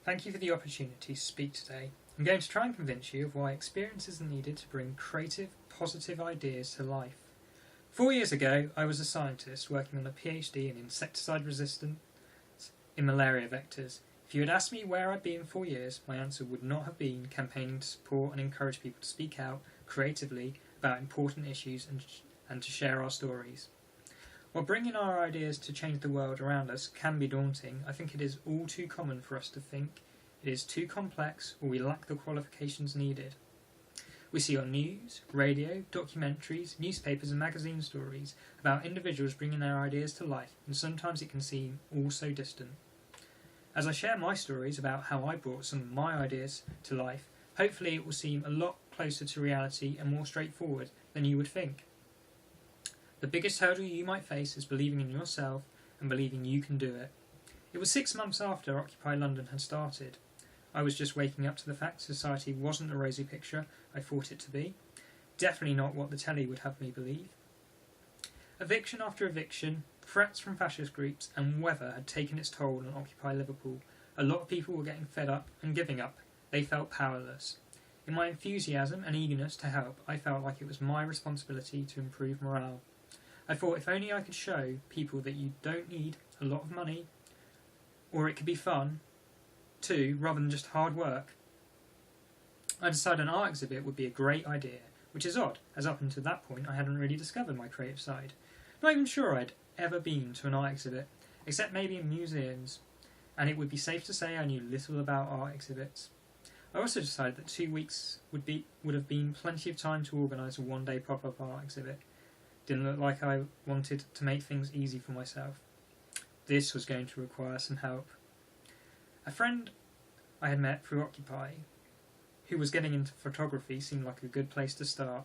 Thank you for the opportunity to speak today. I'm going to try and convince you of why experience is needed to bring creative, positive ideas to life. 4 years ago, I was a scientist working on a PhD in insecticide resistance in malaria vectors. If you had asked me where I'd been in 4 years, my answer would not have been campaigning to support and encourage people to speak out creatively about important issues and to share our stories. While bringing our ideas to change the world around us can be daunting, I think it is all too common for us to think it is too complex or we lack the qualifications needed. We see on news, radio, documentaries, newspapers and magazine stories about individuals bringing their ideas to life, and sometimes it can seem all so distant. As I share my stories about how I brought some of my ideas to life, hopefully it will seem a lot closer to reality and more straightforward than you would think. The biggest hurdle you might face is believing in yourself and believing you can do it. It was 6 months after Occupy London had started. I was just waking up to the fact society wasn't the rosy picture I thought it to be. Definitely not what the telly would have me believe. Eviction after eviction, threats from fascist groups and weather had taken its toll on Occupy Liverpool. A lot of people were getting fed up and giving up. They felt powerless. In my enthusiasm and eagerness to help, I felt like it was my responsibility to improve morale. I thought if only I could show people that you don't need a lot of money, or it could be fun too, rather than just hard work. I decided an art exhibit would be a great idea, which is odd, as up until that point I hadn't really discovered my creative side. Not even sure I'd ever been to an art exhibit, except maybe in museums, and it would be safe to say I knew little about art exhibits. I also decided that 2 weeks would have been plenty of time to organise a one-day pop-up art exhibit. Didn't look like I wanted to make things easy for myself. This was going to require some help. A friend I had met through Occupy, who was getting into photography, seemed like a good place to start.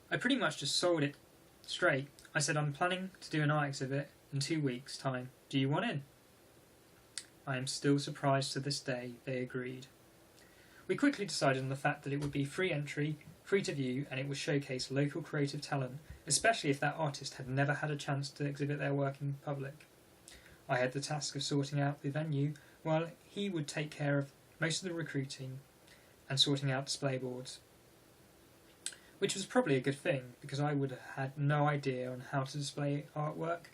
I pretty much just sold it straight. I said, I'm planning to do an art exhibit in 2 weeks' time. Do you want in? I am still surprised to this day they agreed. We quickly decided on the fact that it would be free entry, free to view, and it would showcase local creative talent, especially if that artist had never had a chance to exhibit their work in public. I had the task of sorting out the venue, while he would take care of most of the recruiting and sorting out display boards. Which was probably a good thing, because I would have had no idea on how to display artwork,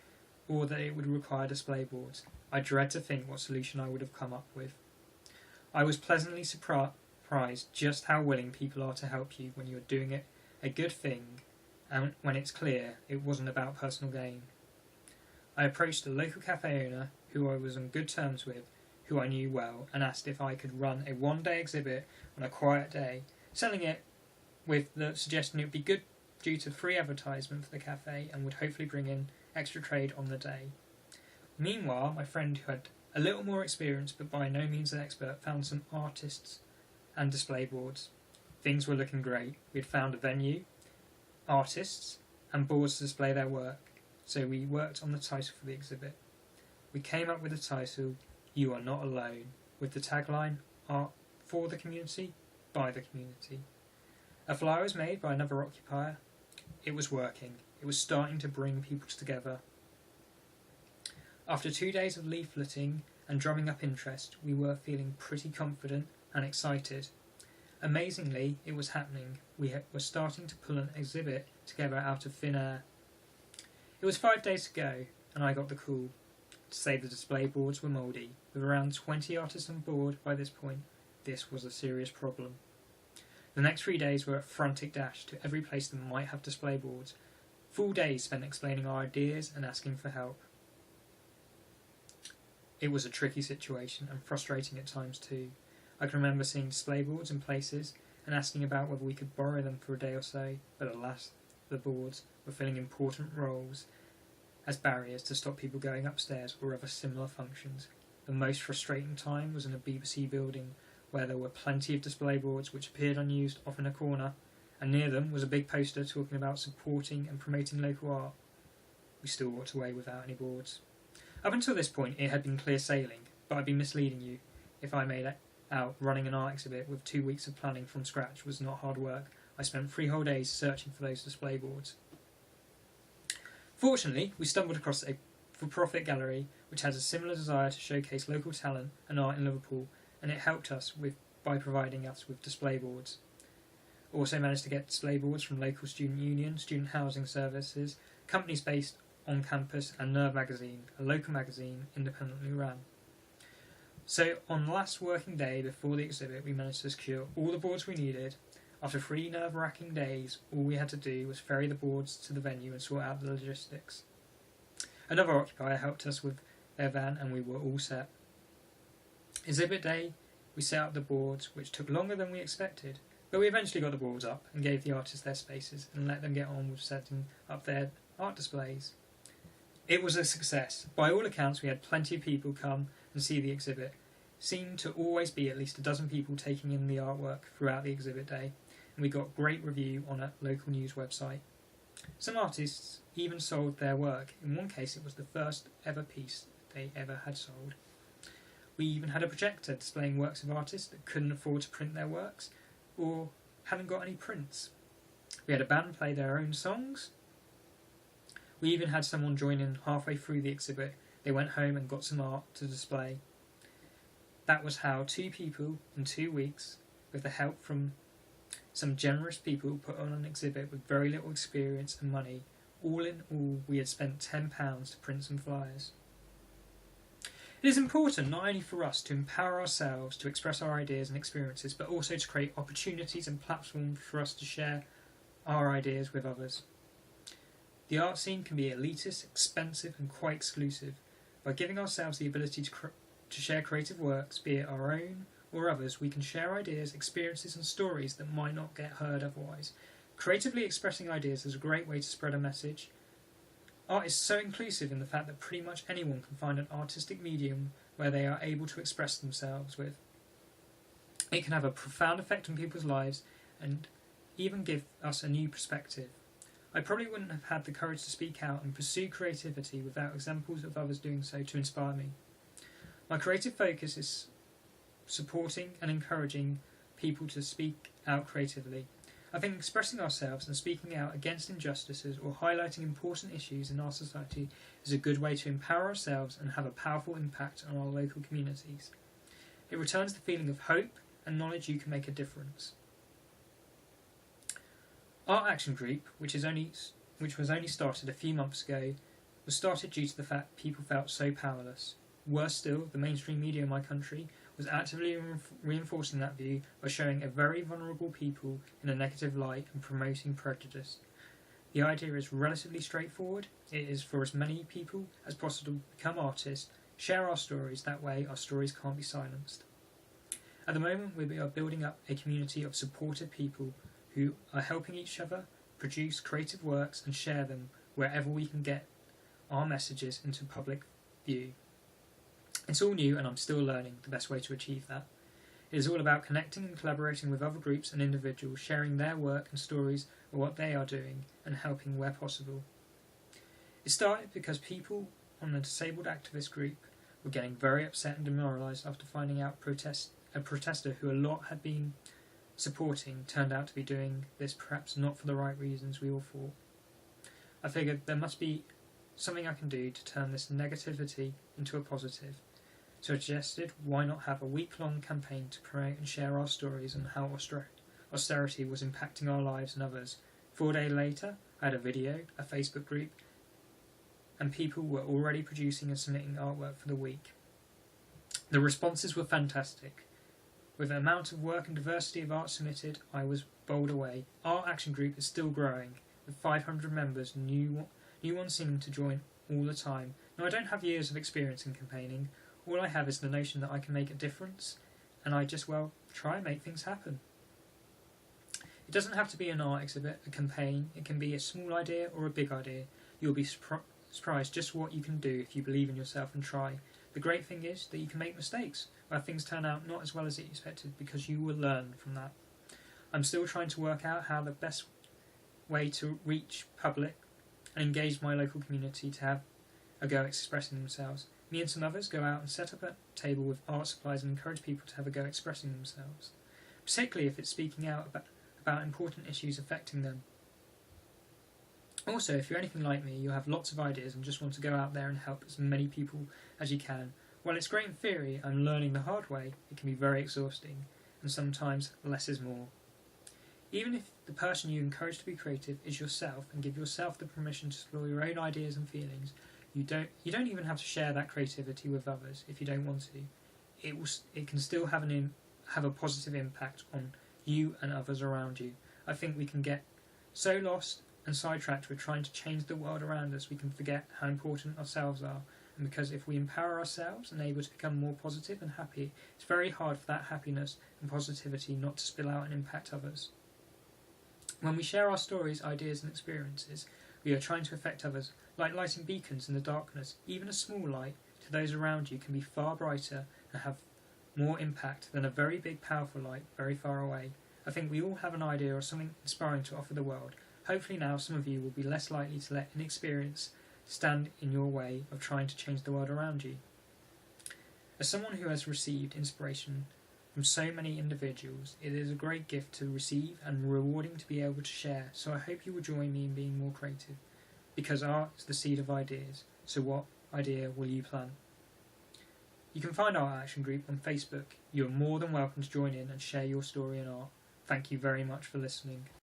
or that it would require display boards. I dread to think what solution I would have come up with. I was pleasantly surprised just how willing people are to help you when you're doing it a good thing, and when it's clear it wasn't about personal gain. I approached a local cafe owner who I was on good terms with, who I knew well, and asked if I could run a one-day exhibit on a quiet day, selling it with the suggestion it would be good due to free advertisement for the cafe and would hopefully bring in extra trade on the day. Meanwhile, my friend, who had a little more experience but by no means an expert, found some artists and display boards. Things were looking great. We had found a venue, artists, and boards to display their work, so we worked on the title for the exhibit. We came up with the title, You Are Not Alone, with the tagline, Art for the Community, by the Community. A flyer was made by another occupier. It was working. It was starting to bring people together. After 2 days of leafleting and drumming up interest, we were feeling pretty confident and excited. Amazingly, it was happening. We were starting to pull an exhibit together out of thin air. It was 5 days to go, and I got the call to say the display boards were mouldy. With around 20 artists on board by this point, this was a serious problem. The next 3 days were a frantic dash to every place that might have display boards. Full days spent explaining our ideas and asking for help. It was a tricky situation and frustrating at times too. I can remember seeing display boards in places and asking about whether we could borrow them for a day or so, but alas, the boards were filling important roles as barriers to stop people going upstairs or other similar functions. The most frustrating time was in a BBC building where there were plenty of display boards which appeared unused off in a corner, and near them was a big poster talking about supporting and promoting local art. We still walked away without any boards. Up until this point it had been clear sailing, but I'd be misleading you if I made out running an art exhibit with 2 weeks of planning from scratch was not hard work. I spent 3 whole days searching for those display boards. Fortunately, we stumbled across a for-profit gallery which has a similar desire to showcase local talent and art in Liverpool, and it helped us by providing us with display boards. Also managed to get display boards from local student union, student housing services, companies based on campus, and Nerve magazine, a local magazine independently run. So on the last working day before the exhibit, we managed to secure all the boards we needed. After 3 nerve-wracking days, all we had to do was ferry the boards to the venue and sort out the logistics. Another occupier helped us with their van and we were all set. Exhibit day, we set up the boards, which took longer than we expected, but we eventually got the boards up and gave the artists their spaces and let them get on with setting up their art displays. It was a success. By all accounts, we had plenty of people come and see the exhibit. Seemed to always be at least a dozen people taking in the artwork throughout the exhibit day, and we got great review on a local news website. Some artists even sold their work. In one case, it was the first ever piece they ever had sold. We even had a projector displaying works of artists that couldn't afford to print their works, or hadn't got any prints. We had a band play their own songs. We even had someone join in halfway through the exhibit. They went home and got some art to display. That was how 2 people in 2 weeks, with the help from some generous people, put on an exhibit with very little experience and money. All in all, we had spent £10 to print some flyers. It is important not only for us to empower ourselves to express our ideas and experiences, but also to create opportunities and platforms for us to share our ideas with others. The art scene can be elitist, expensive and quite exclusive. By giving ourselves the ability to share creative works, be it our own or others, we can share ideas, experiences and stories that might not get heard otherwise. Creatively expressing ideas is a great way to spread a message. Art is so inclusive in the fact that pretty much anyone can find an artistic medium where they are able to express themselves with. It can have a profound effect on people's lives and even give us a new perspective. I probably wouldn't have had the courage to speak out and pursue creativity without examples of others doing so to inspire me. My creative focus is supporting and encouraging people to speak out creatively. I think expressing ourselves and speaking out against injustices or highlighting important issues in our society is a good way to empower ourselves and have a powerful impact on our local communities. It returns the feeling of hope and knowledge you can make a difference. Art Action Group, which was only started a few months ago, was started due to the fact people felt so powerless. Worse still, the mainstream media in my country was actively reinforcing that view by showing a very vulnerable people in a negative light and promoting prejudice. The idea is relatively straightforward. It is for as many people as possible to become artists, share our stories, that way our stories can't be silenced. At the moment we are building up a community of supportive people who are helping each other produce creative works and share them wherever we can get our messages into public view. It's all new and I'm still learning the best way to achieve that. It is all about connecting and collaborating with other groups and individuals, sharing their work and stories of what they are doing and helping where possible. It started because people on the disabled activist group were getting very upset and demoralised after finding out a protester who a lot had been supporting turned out to be doing this perhaps not for the right reasons we all thought. I figured there must be something I can do to turn this negativity into a positive. So I suggested why not have a week-long campaign to promote and share our stories and how austerity was impacting our lives and others. 4 days later, I had a video, a Facebook group, and people were already producing and submitting artwork for the week. The responses were fantastic. With the amount of work and diversity of art submitted, I was bowled away. Art Action Group is still growing, with 500 members, new ones seeming to join all the time. Now, I don't have years of experience in campaigning. All I have is the notion that I can make a difference, and I just, try and make things happen. It doesn't have to be an art exhibit, a campaign. It can be a small idea or a big idea. You'll be surprised just what you can do if you believe in yourself and try. The great thing is that you can make mistakes, where things turn out not as well as you expected, because you will learn from that. I'm still trying to work out how the best way to reach public and engage my local community to have a go at expressing themselves. Me and some others go out and set up a table with art supplies and encourage people to have a go at expressing themselves, particularly if it's speaking out about important issues affecting them. Also, if you're anything like me, you have lots of ideas and just want to go out there and help as many people as you can. While it's great in theory and learning the hard way, it can be very exhausting, and sometimes less is more. Even if the person you encourage to be creative is yourself and give yourself the permission to explore your own ideas and feelings, you don't even have to share that creativity with others if you don't want to. It can still have a positive impact on you and others around you. I think we can get so lost and sidetracked with trying to change the world around us, we can forget how important ourselves are. And because if we empower ourselves and are able to become more positive and happy, it's very hard for that happiness and positivity not to spill out and impact others. When we share our stories, ideas and experiences, we are trying to affect others, like lighting beacons in the darkness. Even a small light to those around you can be far brighter and have more impact than a very big powerful light very far away. I think we all have an idea or something inspiring to offer the world. Hopefully now some of you will be less likely to let inexperience stand in your way of trying to change the world around you. As someone who has received inspiration from so many individuals, it is a great gift to receive and rewarding to be able to share, so I hope you will join me in being more creative. Because art is the seed of ideas, so what idea will you plant? You can find our action group on Facebook. You are more than welcome to join in and share your story and art. Thank you very much for listening.